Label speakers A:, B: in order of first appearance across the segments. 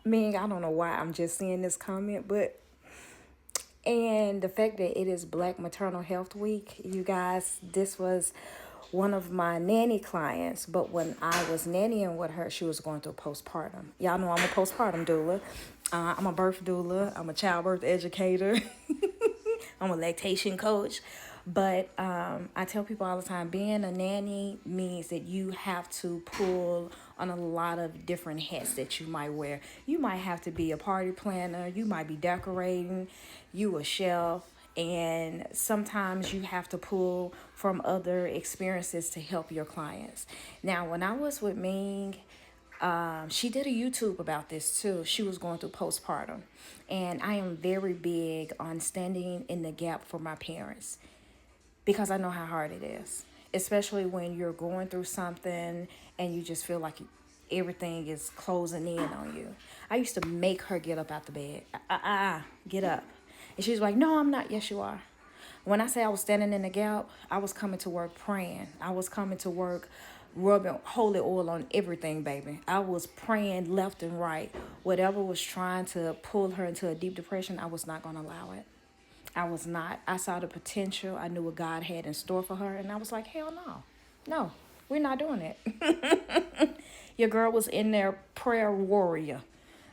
A: Ming, I don't know why I'm just seeing this comment, but and the fact that it is Black Maternal Health Week, you guys, this was one of my nanny clients. But when I was nannying with her, she was going through postpartum. Y'all know I'm a postpartum doula. I'm a birth doula. I'm a childbirth educator. I'm a lactation coach. But I tell people all the time, being a nanny means that you have to pull on a lot of different hats that you might wear. You might have to be a party planner. You might be decorating. You a chef. And sometimes you have to pull from other experiences to help your clients. Now, when I was with Ming, she did a YouTube about this too. She was going through postpartum. And I am very big on standing in the gap for my parents because I know how hard it is, especially when you're going through something and you just feel like everything is closing in on you. I used to make her get up out the bed. Get up. And she's like, no, I'm not. Yes, you are. When I say I was standing in the gap, I was coming to work praying. I was coming to work rubbing holy oil on everything, baby. I was praying left and right. Whatever was trying to pull her into a deep depression, I was not going to allow it. I was not. I saw the potential. I knew what God had in store for her. And I was like, hell no. No, we're not doing it. Your girl was in there prayer warrior.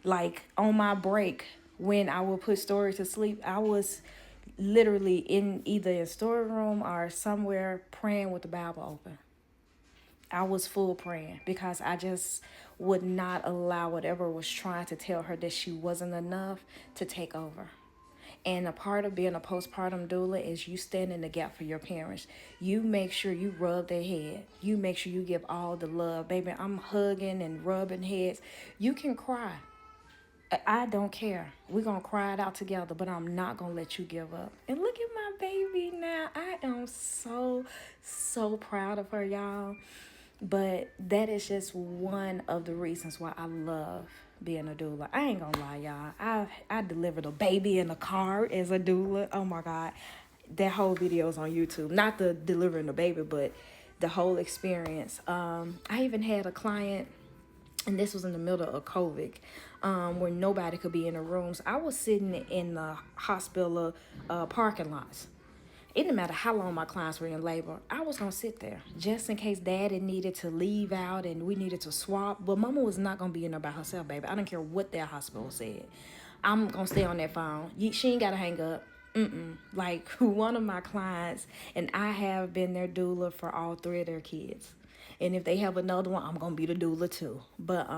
A: Like on my break, when I would put Story to sleep, I was literally in either a storeroom or somewhere praying with the Bible open. I was full praying because I just would not allow whatever was trying to tell her that she wasn't enough to take over. And a part of being a postpartum doula is you stand in the gap for your parents. You make sure you rub their head. You make sure you give all the love. Baby, I'm hugging and rubbing heads. You can cry. I don't care. We're going to cry it out together, but I'm not going to let you give up. And look at my baby now. I am so, so proud of her, y'all. But that is just one of the reasons why I love being a doula. I ain't gonna lie, y'all. I delivered a baby in a car as a doula. Oh my God. That whole video is on YouTube. Not the delivering the baby, but the whole experience. I even had a client, and this was in the middle of COVID, where nobody could be in the rooms. I was sitting in the hospital parking lots. It didn't matter how long my clients were in labor. I was going to sit there just in case daddy needed to leave out and we needed to swap. But mama was not going to be in there by herself, baby. I don't care what that hospital said. I'm going to stay on that phone. She ain't got to hang up. Like one of my clients, and I have been their doula for all three of their kids. And if they have another one, I'm going to be the doula too. But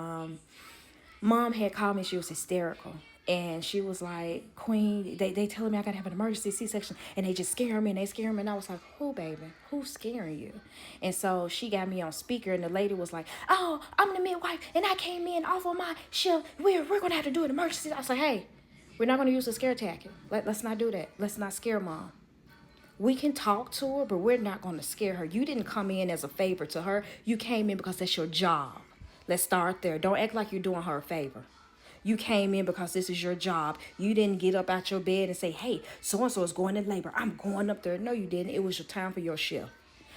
A: mom had called me. She was hysterical. And she was like, Queen, they telling me I got to have an emergency C-section. And they just scare me and they scare me. And I was like, who, baby? Who's scaring you? And so she got me on speaker. And the lady was like, oh, I'm the midwife. And I came in off of my shift. We're going to have to do an emergency. I was like, hey, we're not going to use a scare tactic. Let's not do that. Let's not scare mom. We can talk to her, but we're not going to scare her. You didn't come in as a favor to her. You came in because that's your job. Let's start there. Don't act like you're doing her a favor. You came in because this is your job. You didn't get up out your bed and say, hey, so-and-so is going in labor. I'm going up there. No, you didn't. It was your time for your shift.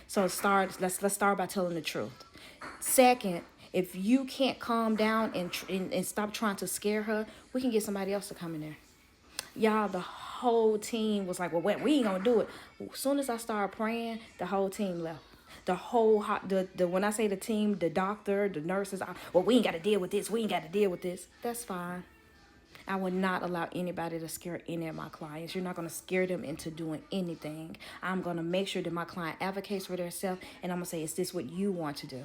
A: So let's start by telling the truth. Second, if you can't calm down and stop trying to scare her, we can get somebody else to come in there. Y'all, the whole team was like, well, wait, we ain't gonna do it. As soon as I started praying, the whole team left. The whole when I say the team, the doctor, the nurses, well, we ain't got to deal with this. We ain't got to deal with this. That's fine. I would not allow anybody to scare any of my clients. You're not going to scare them into doing anything. I'm going to make sure that my client advocates for themselves, and I'm going to say, is this what you want to do?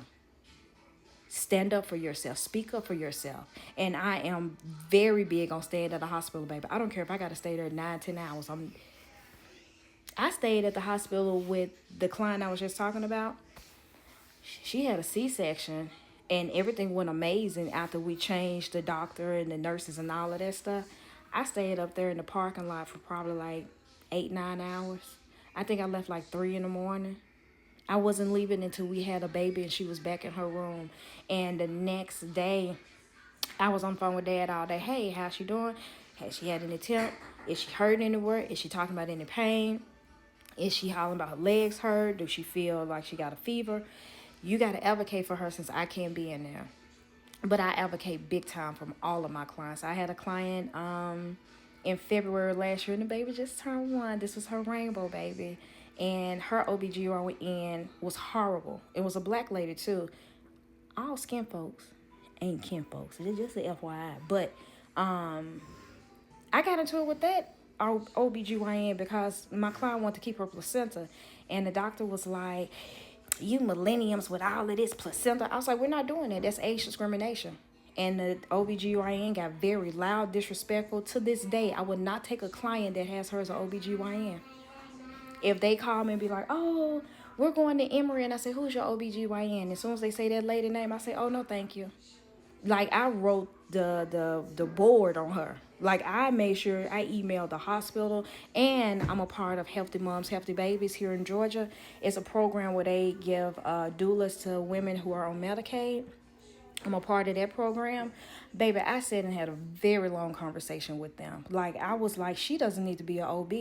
A: Stand up for yourself. Speak up for yourself. And I am very big on staying at the hospital, baby. I don't care if I got to stay there 9-10 hours. I stayed at the hospital with the client I was just talking about. She had a C-section, and everything went amazing after we changed the doctor and the nurses and all of that stuff. I stayed up there in the parking lot for probably like 8-9 hours. I think I left like 3 in the morning. I wasn't leaving until we had a baby and she was back in her room. And the next day, I was on the phone with dad all day. Hey, how's she doing? Has she had any temp? Is she hurting anywhere? Is she talking about any pain? Is she hollering about her legs hurt? Does she feel like she got a fever? You got to advocate for her since I can't be in there. But I advocate big time from all of my clients. I had a client in February last year, and the baby just turned 1. This was her rainbow baby. And her OBGYN was horrible. It was a black lady, too. All skin folks ain't kin folks. It's just a FYI. But I got into it with that OBGYN because my client wanted to keep her placenta. And the doctor was like, you millenniums with all of this placenta. I was like, we're not doing that. That's age discrimination. And the OBGYN got very loud, disrespectful. To this day, I would not take a client that has her as an OBGYN. If they call me and be like, oh, we're going to Emory, and I say, who's your OBGYN? As soon as they say that lady name, I say, oh, no, thank you. Like, I wrote the board on her. Like, I made sure I emailed the hospital, and I'm a part of Healthy Moms, Healthy Babies here in Georgia. It's a program where they give doulas to women who are on Medicaid. I'm a part of that program. Baby, I sat and had a very long conversation with them. Like, I was like, she doesn't need to be an OB.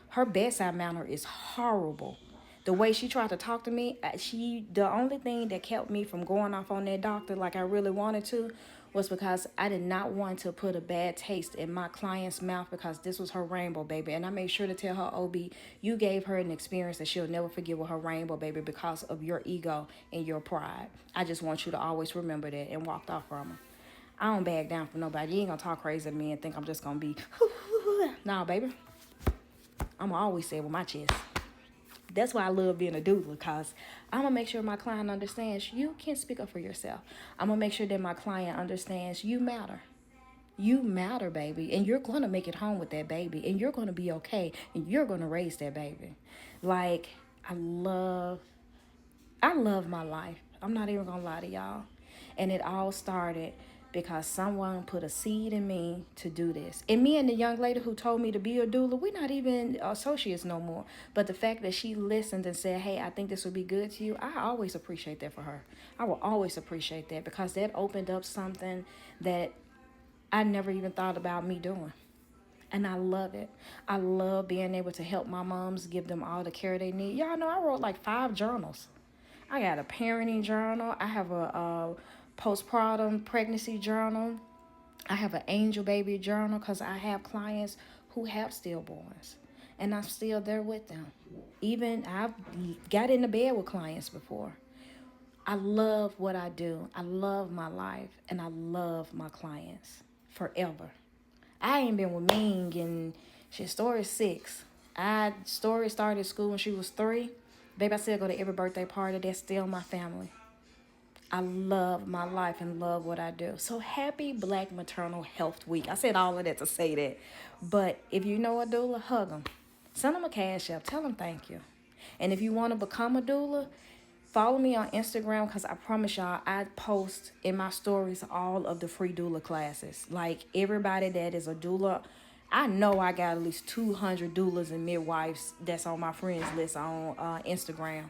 A: Her bedside manner is horrible. The way she tried to talk to me, the only thing that kept me from going off on that doctor like I really wanted to was because I did not want to put a bad taste in my client's mouth because this was her rainbow baby. And I made sure to tell her, OB, you gave her an experience that she'll never forget with her rainbow baby because of your ego and your pride. I just want you to always remember that, and walked off from her. I don't back down for nobody. You ain't gonna talk crazy at me and think I'm just gonna be, nah, baby. I'm gonna always say it with my chest. That's why I love being a doula, because I'm going to make sure my client understands you can speak up for yourself. I'm going to make sure that my client understands you matter. You matter, baby, and you're going to make it home with that baby, and you're going to be okay, and you're going to raise that baby. Like, I love my life. I'm not even going to lie to y'all. And it all started because someone put a seed in me to do this. And me and the young lady who told me to be a doula, we're not even associates no more. But the fact that she listened and said, hey, I think this would be good to you, I always appreciate that for her. I will always appreciate that because that opened up something that I never even thought about me doing. And I love it. I love being able to help my moms, give them all the care they need. Y'all know I wrote like 5 journals. I got a parenting journal. I have a postpartum pregnancy journal. I have an angel baby journal because I have clients who have stillborns. And I'm still there with them. Even I've got into bed with clients before. I love what I do. I love my life. And I love my clients forever. I ain't been with Ming and Story's 6. Story started school when she was 3. Baby, I still go to every birthday party. That's still my family. I love my life and love what I do. So happy Black Maternal Health Week. I said all of that to say that. But if you know a doula, hug them. Send them a cash app. Tell them thank you. And if you want to become a doula, follow me on Instagram because I promise y'all I post in my stories all of the free doula classes. Like everybody that is a doula, I know I got at least 200 doulas and midwives that's on my friends list on Instagram.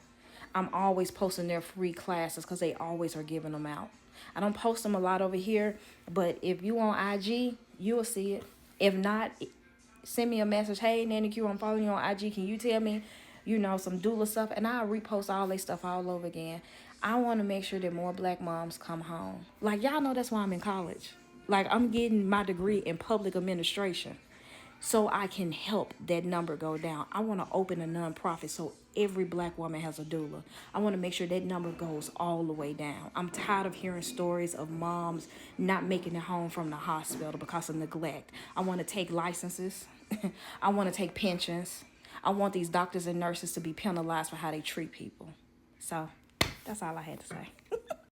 A: I'm always posting their free classes because they always are giving them out. I don't post them a lot over here, but if you on IG, you will see it. If not, send me a message. Hey, Nanny Q, I'm following you on IG. Can you tell me, some doula stuff? And I'll repost all their stuff all over again. I want to make sure that more Black moms come home. Like, y'all know that's why I'm in college. Like, I'm getting my degree in public administration so I can help that number go down. I want to open a nonprofit so every Black woman has a doula. I want to make sure that number goes all the way down. I'm tired of hearing stories of moms not making it home from the hospital because of neglect. I want to take licenses. I want to take pensions. I want these doctors and nurses to be penalized for how they treat people. So that's all I had to say.